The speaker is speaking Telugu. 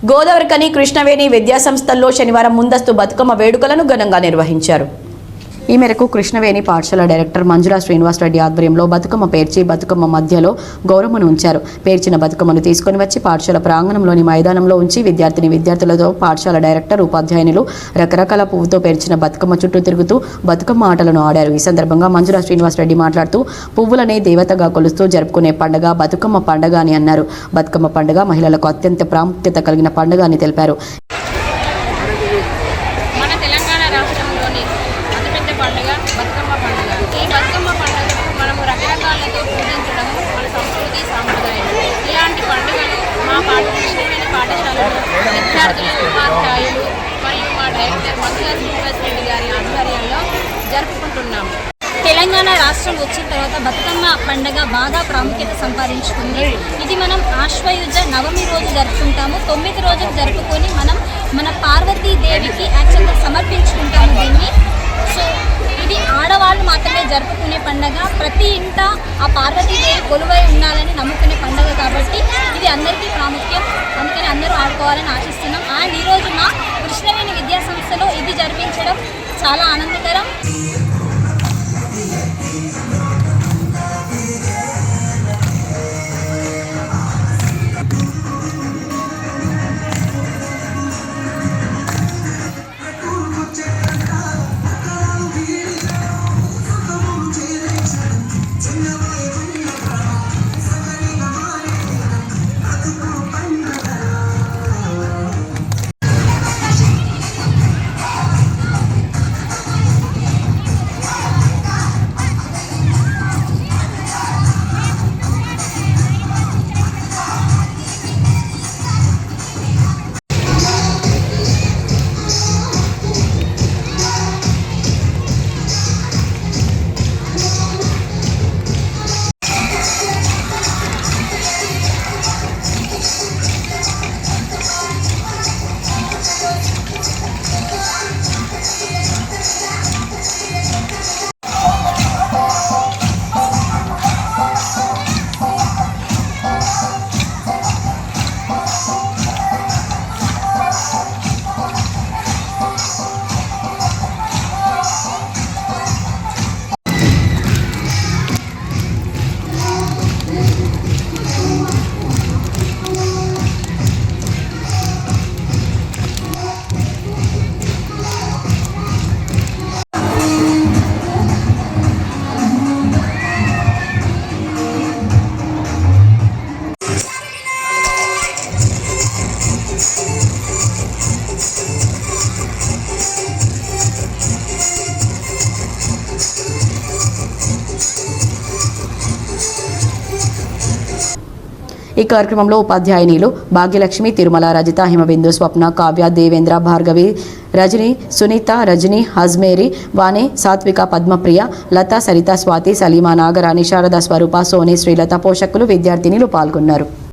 గోదావరికని కృష్ణవేణి విద్యాసంస్థల్లో శనివారం ముందస్తు బతుకమ్మ వేడుకలను ఘనంగా నిర్వహించారు. ఈ మేరకు కృష్ణవేణి పాఠశాల డైరెక్టర్ మంజుల శ్రీనివాసరెడ్డి ఆధ్వర్యంలో బతుకమ్మ పేర్చి బతుకమ్మ మధ్యలో గౌరమ్మను ఉంచారు. పేర్చిన బతుకమ్మను తీసుకుని వచ్చి పాఠశాల ప్రాంగణంలోని మైదానంలో ఉంచి విద్యార్థులతో పాఠశాల డైరెక్టర్ ఉపాధ్యాయునులు రకరకాల పువ్వుతో పేర్చిన బతుకమ్మ చుట్టూ తిరుగుతూ బతుకమ్మ ఆటలను ఆడారు. ఈ సందర్భంగా మంజుల శ్రీనివాసరెడ్డి మాట్లాడుతూ పువ్వులనే దేవతగా కొలుస్తూ జరుపుకునే పండుగ బతుకమ్మ పండుగ అని అన్నారు. బతుకమ్మ పండుగ మహిళలకు అత్యంత ప్రాముఖ్యత కలిగిన పండుగ అని తెలిపారు. బతుకమ్మ పండుగ. ఈ బతుకమ్మ పండుగకు మనము రకరకాలతో పూజించడము మన సంస్కృతి సాంప్రదాయం. ఇలాంటి పండుగలు మా కృష్ణవేణి పాఠశాలలో విద్యార్థులు, ఉపాధ్యాయులు మరియు మా డైరెక్టర్ మంజుల శ్రీనివాసరెడ్డి గారి ఆధ్వర్యంలో జరుపుకుంటున్నాము. తెలంగాణ రాష్ట్రం వచ్చిన తర్వాత బతుకమ్మ పండుగ బాగా ప్రాముఖ్యత సంపాదించుకుంది. ఇది మనం ఆశ్వయుజ నవమి రోజు జరుపుకుంటాము. 9 రోజులు జరుపుకొని మన పార్వతీదేవికి యాక్చువల్గా సమర్పించుకుంటాము దీన్ని. సో ఇది ఆడవాళ్ళు మాత్రమే జరుపుకునే పండుగ. ప్రతి ఇంట ఆ పార్వతీదేవి కొలువై ఉండాలని నమ్ముకునే పండుగ కాబట్టి ఇది అందరికీ ప్రాముఖ్యం. అందుకని అందరూ ఆడుకోవాలని ఆశిస్తున్నాం. అండ్ ఈరోజు మా కృష్ణవేణి విద్యాసంస్థలో ఇది జరిపించడం చాలా ఆనందకరం. ఈ కార్యక్రమంలో ఉపాధ్యాయునిలు భాగ్యలక్ష్మి, తిరుమల, రజిత, హిమబిందు, స్వప్న, కావ్య, దేవేంద్ర, భార్గవి, రజని, సునీత, రజని, హజ్మేరి, వాణి, సాత్విక, పద్మప్రియ, లత, సరిత, స్వాతి, సలీమా, నాగరాణి, శారద, స్వరూప, సోని, శ్రీలత, పోషకులు, విద్యార్థినిలు పాల్గొన్నారు.